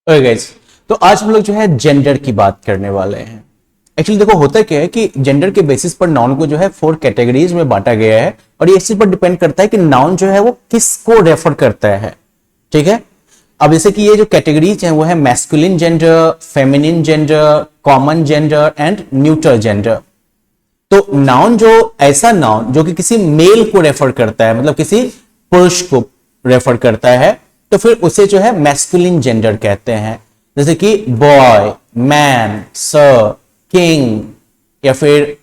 Okay guys, तो आज हम लोग जो है जेंडर की बात करने वाले हैं। एक्चुअली देखो होता क्या है कि जेंडर के बेसिस पर नाउन को जो है 4 कैटेगरीज में बांटा गया है और ये इस चीज पर डिपेंड करता है कि नाउन जो है वो किसको रेफर करता है। ठीक है, अब जैसे कि ये जो कैटेगरीज हैं वो है masculine gender, feminine gender, common gender and neutral gender. तो नाउन जो ऐसा नाउन जो कि किसी मेल को रेफर करता है, मतलब किसी पुरुष को रेफर करता है, तो फिर उसे जो है मैस्कुलिन जेंडर कहते हैं। जैसे कि बॉय, मैन, सर, किंग, या फिर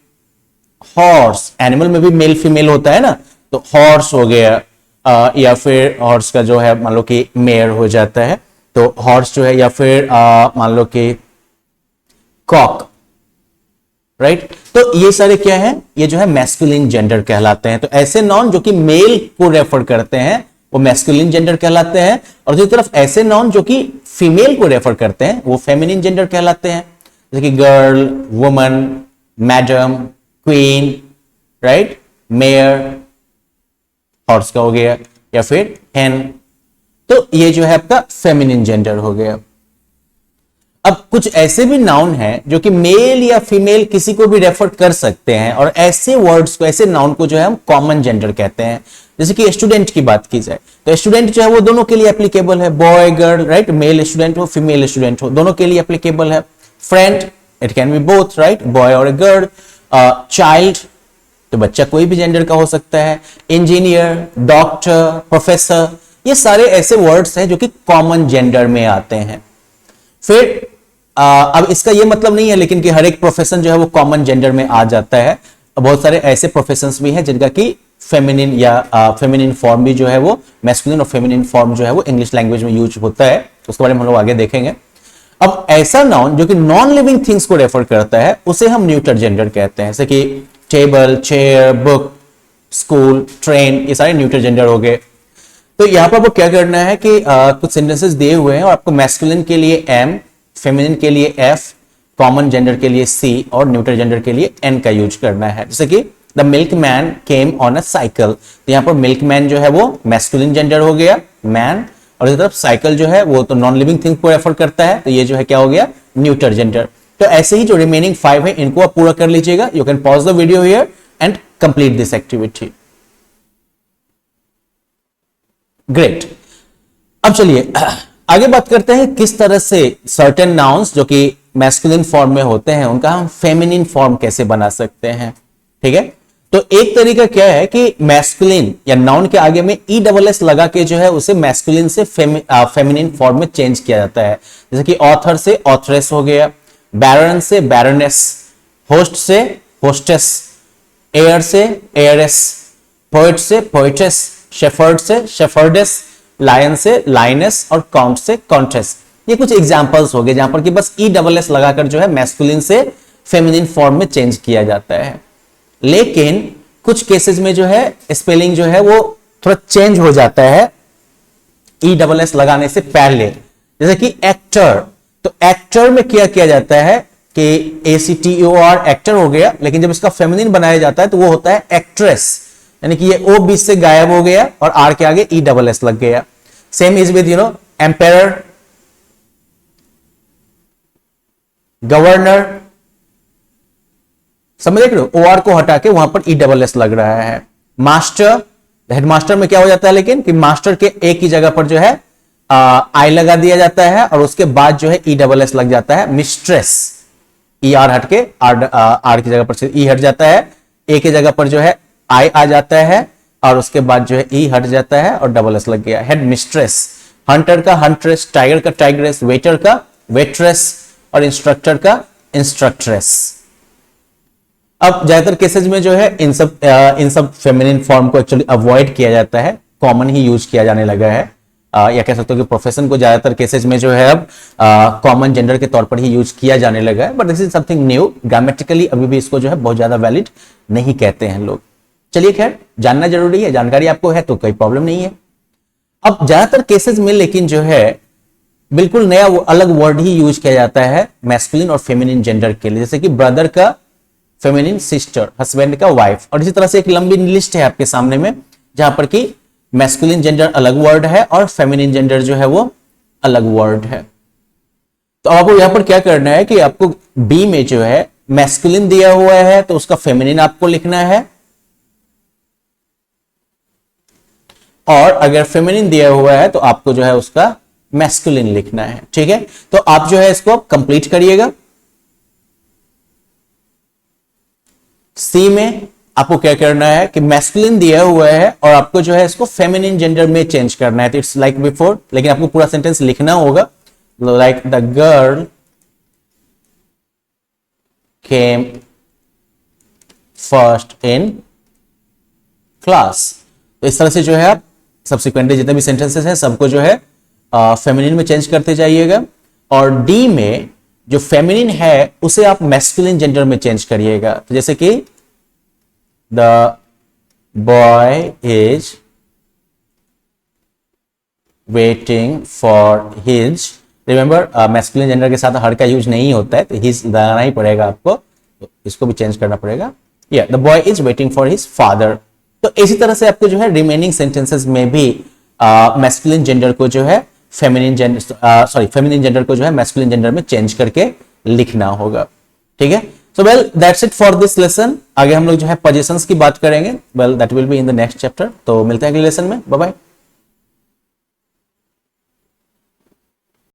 हॉर्स। एनिमल में भी मेल फीमेल होता है ना, तो हॉर्स हो गया, या फिर हॉर्स का जो है मान लो कि मेयर हो जाता है, तो हॉर्स जो है, या फिर मान लो कि कॉक। राइट, तो ये सारे क्या है, ये जो है मैस्कुलिन जेंडर कहलाते हैं। तो ऐसे नाउन जो कि मेल को रेफर करते हैं वो मैस्कुलिन जेंडर कहलाते हैं, और दूसरी तरफ ऐसे नाउन जो कि फीमेल को रेफर करते हैं वो फेमिनिन जेंडर कहलाते हैं। जैसे कि girl, woman, madam, queen, right, mayor, horse का हो गया, या फिर हेन। तो ये जो है आपका फेमिनिन जेंडर हो गया। अब कुछ ऐसे भी नाउन हैं जो कि मेल या फीमेल किसी को भी रेफर कर सकते हैं, और ऐसे वर्ड्स को, ऐसे नाउन को जो है हम कॉमन जेंडर कहते हैं। जैसे कि स्टूडेंट की बात की जाए तो स्टूडेंट जो है वो दोनों के लिए एप्लीकेबल है, boy girl, right, male student हो, फीमेल स्टूडेंट हो, दोनों के लिए एप्लीकेबल है। Friend, it can be both, right, boy और गर्ल। चाइल्ड, तो बच्चा कोई भी जेंडर का हो सकता है। इंजीनियर, डॉक्टर, प्रोफेसर, ये सारे ऐसे वर्ड्स हैं जो कि कॉमन जेंडर में आते हैं। फिर अब इसका ये मतलब नहीं है लेकिन कि हर एक प्रोफेशन जो है वो कॉमन जेंडर में आ जाता है। बहुत सारे ऐसे प्रोफेशंस भी हैं जिनका कि फेमिनिन या फेमिनिन फॉर्म भी जो है वो मैस्कुलिन, और फेमिनिन फॉर्म जो है वो इंग्लिश लैंग्वेज में यूज होता है, उसके बारे में हम लोग आगे देखेंगे। अब ऐसा नाउन जो कि नॉन लिविंग थिंग्स को रेफर करता है उसे हम न्यूट्रल जेंडर कहते हैं। जैसे कि table, chair, book, school, train, ये सारे न्यूट्रल जेंडर हो गए। तो यहां पर आपको क्या करना है कि कुछ सेंटेंसेस दिए हुए हैं और आपको मैस्कुलिन के लिए एम, फेमिनिन के लिए एफ, कॉमन जेंडर के लिए सी और न्यूट्रल जेंडर के लिए एन का यूज करना है। जैसे कि the milk man came on a cycle, तो यहां पर मिल्क मैन जो है वो मैस्कुलिन जेंडर हो गया, मैन, और इस तरफ साइकिल जो है वो तो नॉन लिविंग थिंग को रेफर करता है, तो ये जो है क्या हो गया, न्यूट्रल जेंडर। तो ऐसे ही जो रिमेनिंग 5 है इनको आप पूरा कर लीजिएगा। You can pause the video here and complete this activity. Great, अब चलिए आगे बात करते हैं किस तरह से सर्टेन नाउन्स जो कि मैस्कुलिन फॉर्म में होते हैं उनका हम फेमिनिन फॉर्म कैसे बना सकते हैं। ठीक है, तो एक तरीका क्या है कि मैस्कुलिन या नाउन के आगे में ई डबल एस लगा के जो है उसे मैस्कुलिन से फेमिनिन फॉर्म में चेंज किया जाता है। जैसे कि ऑथर से ऑथरेस हो गया, बैरन से बैरनेस, होस्ट से होस्टेस, एयर से एयरेस, पोएट से पोएटेस, शेफर्ड से शेफर्डेस, लायन से लाइनेस और काउंट से काउंटेस। ये कुछ एग्जांपल्स हो गए जहां पर कि बस ई डबल एस लगाकर जो है मैस्कुलिन से फेमिनिन फॉर्म में चेंज किया जाता है। लेकिन कुछ केसेस में जो है स्पेलिंग जो है वो थोड़ा चेंज हो जाता है ई डबल एस लगाने से पहले। जैसे कि एक्टर, तो एक्टर में क्या किया जाता है कि ACTOR एक्टर हो गया, लेकिन जब इसका फेमिनिन बनाया जाता है तो वो होता है एक्ट्रेस, यानी कि ये ओ बीच से गायब हो गया और आर के आगे ई डबल एस लग गया। Same is with empire, governor, समझ देख रहे हो, OR को हटा के वहां पर ई डबल एस लग रहा है। मास्टर, हेडमास्टर में क्या हो जाता है लेकिन कि मास्टर के ए की जगह पर जो है आई लगा दिया जाता है और उसके बाद जो है ई डबल एस लग जाता है। मिस्ट्रेस, ER हट के आर की जगह पर से ई हट जाता है, ए की जगह पर जो है आई आ जाता है और उसके बाद जो है ई हट जाता है और डबल एस लग गया। हेड मिस्ट्रेस, हंटर का हंट्रेस, टाइगर का टाइग्रेस, वेटर का वेट्रेस और इंस्ट्रक्टर का इंस्ट्रक्ट्रेस। अब ज्यादातर केसेज में जो है इन सब फेमिनिन फॉर्म को एक्चुअली अवॉइड किया जाता है, कॉमन ही यूज किया जाने लगा है, या कह सकते हो कि प्रोफेशन को ज्यादातर केसेज में जो है अब कॉमन जेंडर के तौर पर ही यूज किया जाने लगा है। But this is something new, grammatically अभी भी इसको जो है बहुत ज्यादा वैलिड नहीं कहते हैं लोग। चलिए खैर, जानना जरूरी है, जानकारी आपको है तो कोई प्रॉब्लम नहीं है। अब ज्यादातर केसेस में लेकिन जो है बिल्कुल नया अलग वर्ड ही यूज किया जाता है मैस्कुलिन और फेमिनिन जेंडर के लिए। जैसे कि ब्रदर का फेमिनिन सिस्टर, हस्बैंड का वाइफ, और इसी तरह से एक लंबी लिस्ट है आपके सामने में जहां पर कि मैस्कुलिन जेंडर अलग वर्ड है और फेमिनिन जेंडर जो है वो अलग वर्ड है। तो आपको यहां पर क्या करना है कि आपको बी में जो है मैस्कुलिन दिया हुआ है तो उसका फेमिनिन आपको लिखना है, और अगर फेमिनिन दिया हुआ है तो आपको जो है उसका मैस्कुलिन लिखना है। ठीक है, तो आप जो है इसको कंप्लीट करिएगा। सी में आपको क्या करना है कि मैस्कुलिन दिया हुआ है और आपको जो है इसको फेमिनिन जेंडर में चेंज करना है। तो इट्स लाइक बिफोर, लेकिन आपको पूरा सेंटेंस लिखना होगा। Like the girl came first in class. तो इस तरह से जो है आप सब्सिक्वेंटली जितने भी सेंटेंसेस हैं सबको जो है फेमिनिन में चेंज करते जाइएगा। और डी में जो फेमिनिन है उसे आप मैस्कुलिन जेंडर में चेंज करिएगा। तो जैसे कि the boy is waiting for his, remember masculine gender के साथ हर का यूज नहीं होता है, तो हिज लगाना ही पड़ेगा आपको, तो इसको भी चेंज करना पड़ेगा। या the boy is waiting for his father. तो इसी तरह से आपको जो है रिमेनिंग सेंटेंसेस में भी मैस्कुलिन जेंडर को जो है फेमिनिन जेंडर को जो है मैस्कुलिन जेंडर में चेंज करके लिखना होगा। ठीक है, so well that's it for this lesson. आगे हम लोग जो है पोजीशंस की बात करेंगे। Well that will be in the next chapter. तो मिलते हैं अगले लेसन में। Bye bye.